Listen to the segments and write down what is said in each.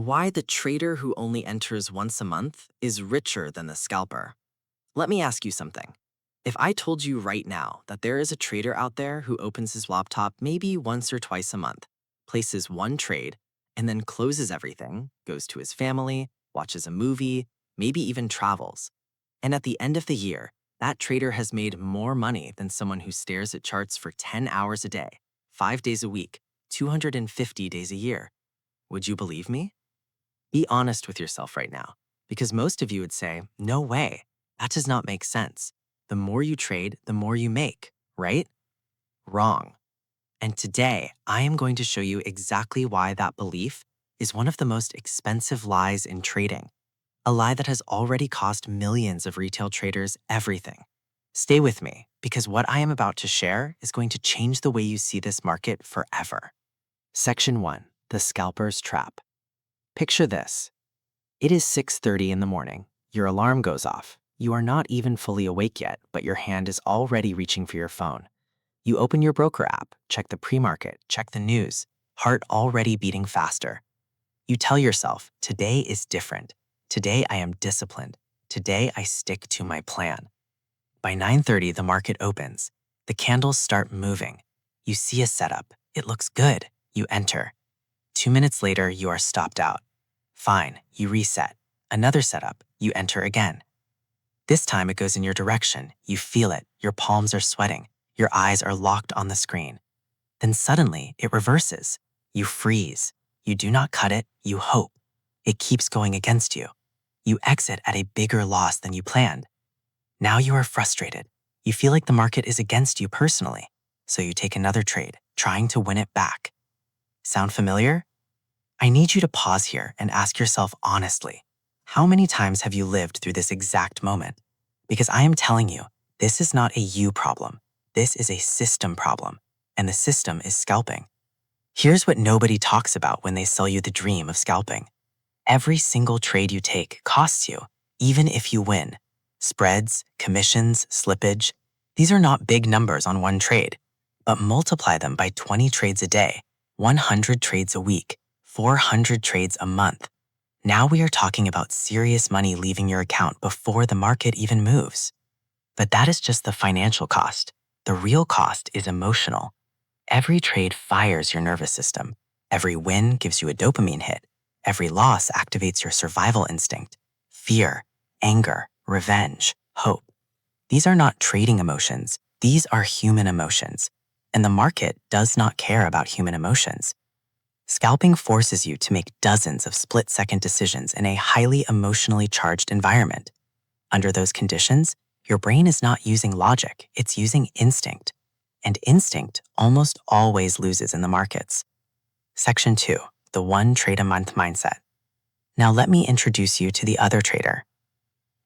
Why the trader who only enters once a month is richer than the scalper. Let me ask you something. If I told you right now that there is a trader out there who opens his laptop maybe once or twice a month, places one trade, and then closes everything, goes to his family, watches a movie, maybe even travels, and at the end of the year, that trader has made more money than someone who stares at charts for 10 hours a day, 5 days a week, 250 days a year, would you believe me? Be honest with yourself right now, because most of you would say, no way, that does not make sense. The more you trade, the more you make, right? Wrong. And today, I am going to show you exactly why that belief is one of the most expensive lies in trading, a lie that has already cost millions of retail traders everything. Stay with me, because what I am about to share is going to change the way you see this market forever. Section 1, the scalper's trap. Picture this. It is 6:30 in the morning. Your alarm goes off. You are not even fully awake yet, but your hand is already reaching for your phone. You open your broker app, check the pre-market, check the news, heart already beating faster. You tell yourself, today is different. Today I am disciplined. Today I stick to my plan. By 9:30, the market opens. The candles start moving. You see a setup. It looks good. You enter. 2 minutes later, you are stopped out. Fine, you reset. Another setup, you enter again. This time it goes in your direction. You feel it. Your palms are sweating. Your eyes are locked on the screen. Then suddenly it reverses. You freeze. You do not cut it. You hope. It keeps going against you. You exit at a bigger loss than you planned. Now you are frustrated. You feel like the market is against you personally. So you take another trade, trying to win it back. Sound familiar? I need you to pause here and ask yourself honestly, how many times have you lived through this exact moment? Because I am telling you, this is not a you problem. This is a system problem, and the system is scalping. Here's what nobody talks about when they sell you the dream of scalping. Every single trade you take costs you, even if you win. Spreads, commissions, slippage, these are not big numbers on one trade, but multiply them by 20 trades a day, 100 trades a week, 400 trades a month. Now we are talking about serious money leaving your account before the market even moves. But that is just the financial cost. The real cost is emotional. Every trade fires your nervous system. Every win gives you a dopamine hit. Every loss activates your survival instinct. Fear, anger, revenge, hope. These are not trading emotions. These are human emotions. And the market does not care about human emotions. Scalping forces you to make dozens of split-second decisions in a highly emotionally charged environment. Under those conditions, your brain is not using logic, it's using instinct. And instinct almost always loses in the markets. Section 2, the one trade a month mindset. Now let me introduce you to the other trader.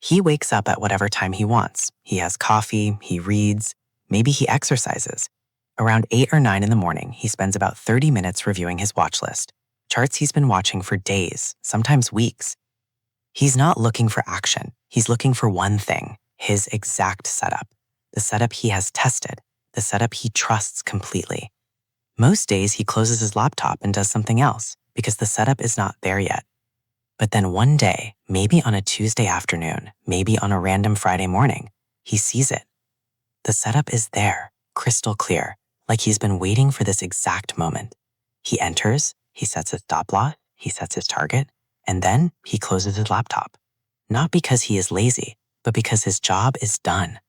He wakes up at whatever time he wants. He has coffee, he reads, maybe he exercises. Around 8 or 9 in the morning, he spends about 30 minutes reviewing his watch list, charts he's been watching for days, sometimes weeks. He's not looking for action. He's looking for one thing, his exact setup, the setup he has tested, the setup he trusts completely. Most days, he closes his laptop and does something else because the setup is not there yet. But then one day, maybe on a Tuesday afternoon, maybe on a random Friday morning, he sees it. The setup is there, crystal clear, like he's been waiting for this exact moment. He enters, he sets his stop loss, he sets his target, and then he closes his laptop. Not because he is lazy, but because his job is done.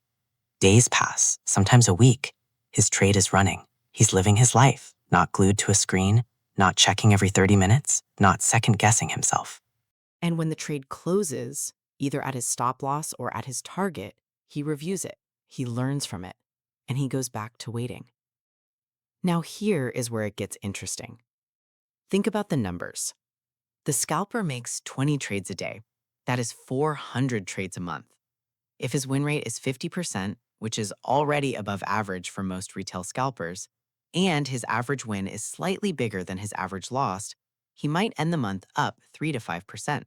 Days pass, sometimes a week. His trade is running. He's living his life, not glued to a screen, not checking every 30 minutes, not second-guessing himself. And when the trade closes, either at his stop loss or at his target, he reviews it, he learns from it, and he goes back to waiting. Now here is where it gets interesting. Think about the numbers. The scalper makes 20 trades a day. That is 400 trades a month. If his win rate is 50%, which is already above average for most retail scalpers, and his average win is slightly bigger than his average loss, he might end the month up 3 to 5%.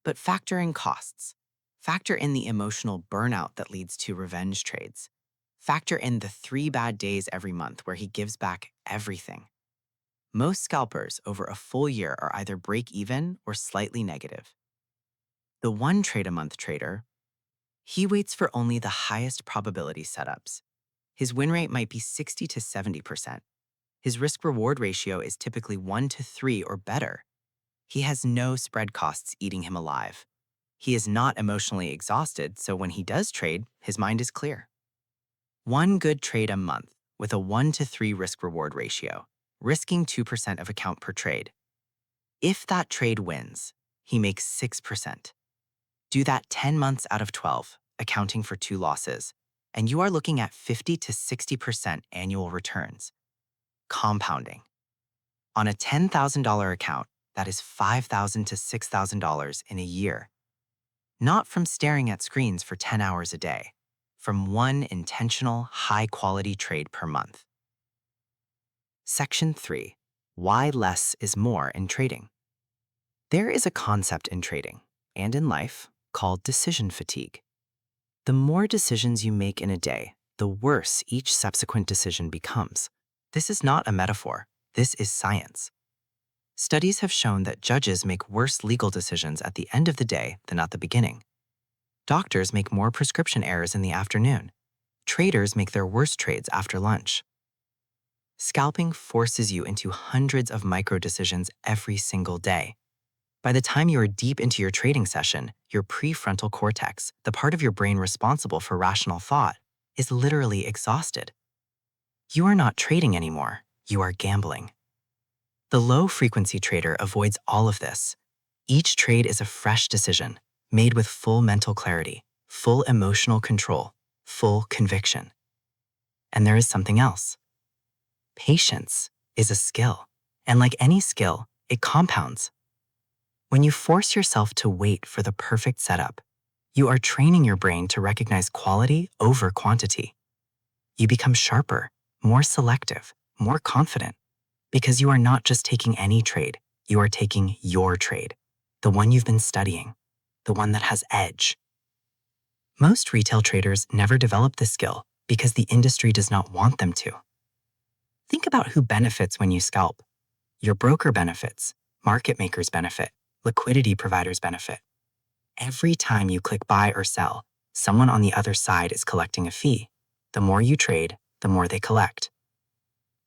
But factor in costs. Factor in the emotional burnout that leads to revenge trades. Factor in the 3 bad days every month where he gives back everything. Most scalpers over a full year are either break even or slightly negative. The one trade a month trader, he waits for only the highest probability setups. His win rate might be 60 to 70%. His risk reward ratio is typically 1 to 3 or better. He has no spread costs eating him alive. He is not emotionally exhausted, so when he does trade, his mind is clear. One good trade a month with a 1 to 3 risk reward ratio, risking 2% of account per trade. If that trade wins, he makes 6%. Do that 10 months out of 12, accounting for 2 losses, and you are looking at 50 to 60% annual returns. Compounding. On a $10,000 account, that is $5,000 to $6,000 in a year. Not from staring at screens for 10 hours a day, from one intentional, high-quality trade per month. Section 3. Why less is more in trading. There is a concept in trading, and in life, called decision fatigue. The more decisions you make in a day, the worse each subsequent decision becomes. This is not a metaphor. This is science. Studies have shown that judges make worse legal decisions at the end of the day than at the beginning. Doctors make more prescription errors in the afternoon. Traders make their worst trades after lunch. Scalping forces you into hundreds of micro decisions every single day. By the time you are deep into your trading session, your prefrontal cortex, the part of your brain responsible for rational thought, is literally exhausted. You are not trading anymore, you are gambling. The low-frequency trader avoids all of this. Each trade is a fresh decision, made with full mental clarity, full emotional control, full conviction. And there is something else. Patience is a skill, and like any skill, it compounds. When you force yourself to wait for the perfect setup, you are training your brain to recognize quality over quantity. You become sharper, more selective, more confident, because you are not just taking any trade, you are taking your trade, the one you've been studying, the one that has edge. Most retail traders never develop this skill because the industry does not want them to. Think about who benefits when you scalp. Your broker benefits, market makers benefit, liquidity providers benefit. Every time you click buy or sell, someone on the other side is collecting a fee. The more you trade, the more they collect.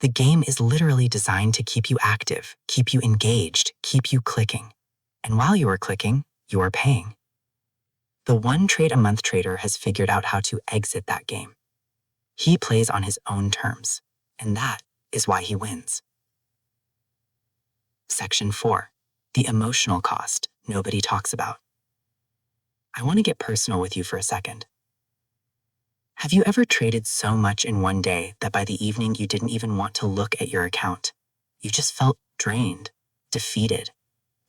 The game is literally designed to keep you active, keep you engaged, keep you clicking. And while you are clicking, you are paying. The one trade a month trader has figured out how to exit that game. He plays on his own terms, and that is why he wins. Section 4. The emotional cost nobody talks about. I want to get personal with you for a second. Have you ever traded so much in one day that by the evening you didn't even want to look at your account? You just felt drained, defeated,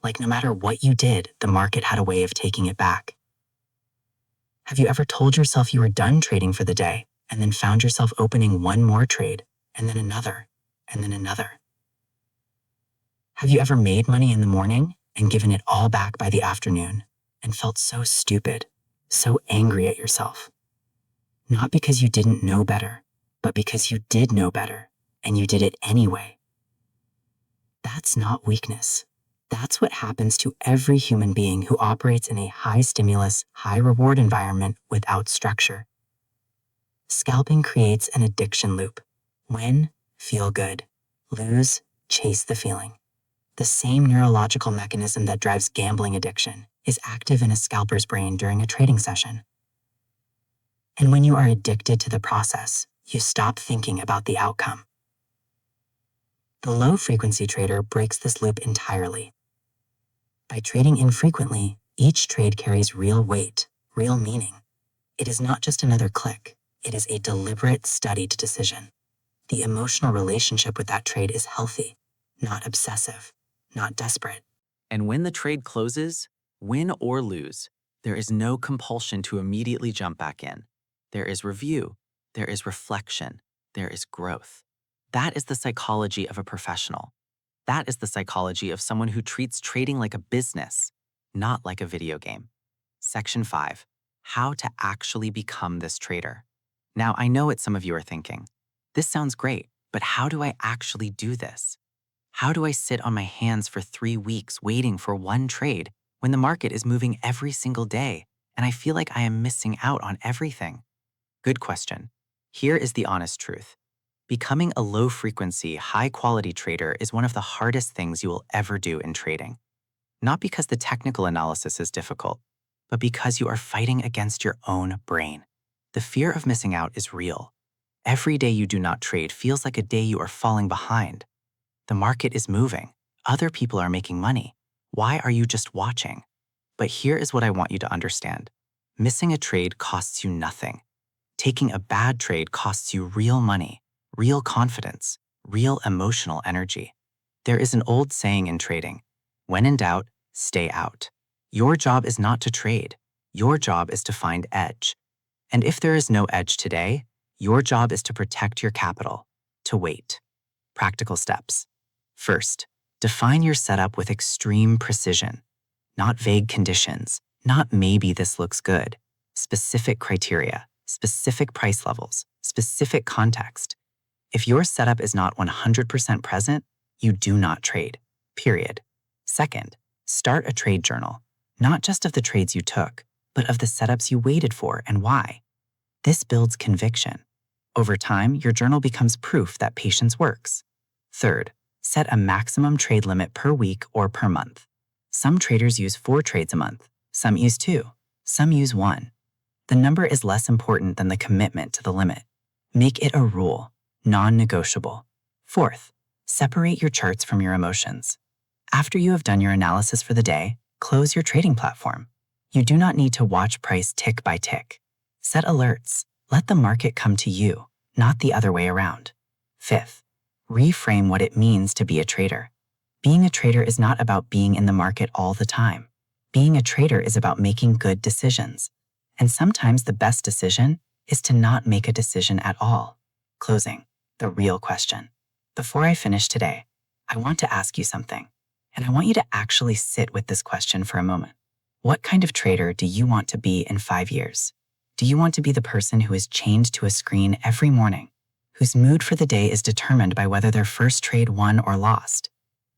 like no matter what you did, the market had a way of taking it back. Have you ever told yourself you were done trading for the day and then found yourself opening one more trade and then another and then another? Have you ever made money in the morning and given it all back by the afternoon and felt so stupid, so angry at yourself? Not because you didn't know better, but because you did know better, and you did it anyway. That's not weakness. That's what happens to every human being who operates in a high-stimulus, high-reward environment without structure. Scalping creates an addiction loop. Win, feel good. Lose, chase the feeling. The same neurological mechanism that drives gambling addiction is active in a scalper's brain during a trading session. And when you are addicted to the process, you stop thinking about the outcome. The low-frequency trader breaks this loop entirely. By trading infrequently, each trade carries real weight, real meaning. It is not just another click. It is a deliberate, studied decision. The emotional relationship with that trade is healthy, not obsessive, not desperate. And when the trade closes, win or lose, there is no compulsion to immediately jump back in. There is review, there is reflection, there is growth. That is the psychology of a professional. That is the psychology of someone who treats trading like a business, not like a video game. Section 5. How to actually become this trader. Now, I know what some of you are thinking. This sounds great, but how do I actually do this? How do I sit on my hands for 3 weeks waiting for one trade when the market is moving every single day and I feel like I am missing out on everything? Good question. Here is the honest truth. Becoming a low-frequency, high-quality trader is one of the hardest things you will ever do in trading. Not because the technical analysis is difficult, but because you are fighting against your own brain. The fear of missing out is real. Every day you do not trade feels like a day you are falling behind. The market is moving. Other people are making money. Why are you just watching? But here is what I want you to understand. Missing a trade costs you nothing. Taking a bad trade costs you real money, real confidence, real emotional energy. There is an old saying in trading, when in doubt, stay out. Your job is not to trade. Your job is to find edge. And if there is no edge today, your job is to protect your capital, to wait. Practical steps. First, define your setup with extreme precision, not vague conditions, not maybe this looks good, specific criteria, specific price levels, specific context. If your setup is not 100% present, you do not trade, period. Second, start a trade journal, not just of the trades you took, but of the setups you waited for and why. This builds conviction. Over time, your journal becomes proof that patience works. Third, set a maximum trade limit per week or per month. Some traders use 4 trades a month, some use 2, some use 1. The number is less important than the commitment to the limit. Make it a rule, non-negotiable. Fourth, separate your charts from your emotions. After you have done your analysis for the day, close your trading platform. You do not need to watch price tick by tick. Set alerts. Let the market come to you, not the other way around. Fifth, reframe what it means to be a trader. Being a trader is not about being in the market all the time. Being a trader is about making good decisions. And sometimes the best decision is to not make a decision at all. Closing, the real question. Before I finish today, I want to ask you something, and I want you to actually sit with this question for a moment. What kind of trader do you want to be in 5 years? Do you want to be the person who is chained to a screen every morning, whose mood for the day is determined by whether their first trade won or lost,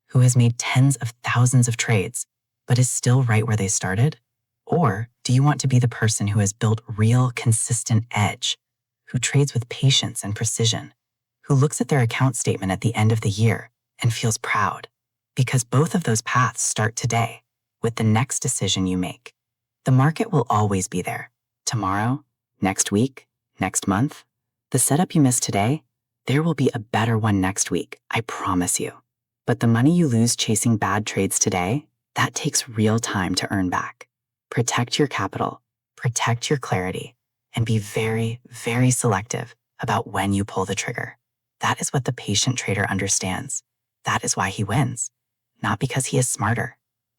who has made tens of thousands of trades, but is still right where they started? Or do you want to be the person who has built real, consistent edge, who trades with patience and precision, who looks at their account statement at the end of the year and feels proud? Because both of those paths start today, with the next decision you make. The market will always be there. Tomorrow, next week, next month. The setup you missed today, there will be a better one next week, I promise you. But the money you lose chasing bad trades today, that takes real time to earn back. Protect your capital, protect your clarity, and be very, very selective about when you pull the trigger. That is what the patient trader understands. That is why he wins. Not because he is smarter,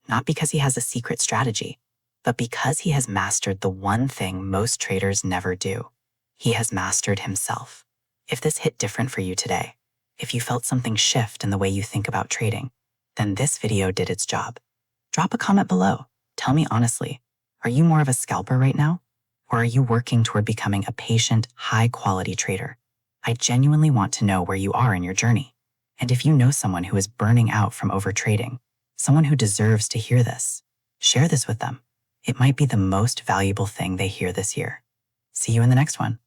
not because he has a secret strategy, but because he has mastered the one thing most traders never do. He has mastered himself. If this hit different for you today, if you felt something shift in the way you think about trading, then this video did its job. Drop a comment below. Tell me honestly, are you more of a scalper right now? Or are you working toward becoming a patient, high-quality trader? I genuinely want to know where you are in your journey. And if you know someone who is burning out from overtrading, someone who deserves to hear this, share this with them. It might be the most valuable thing they hear this year. See you in the next one.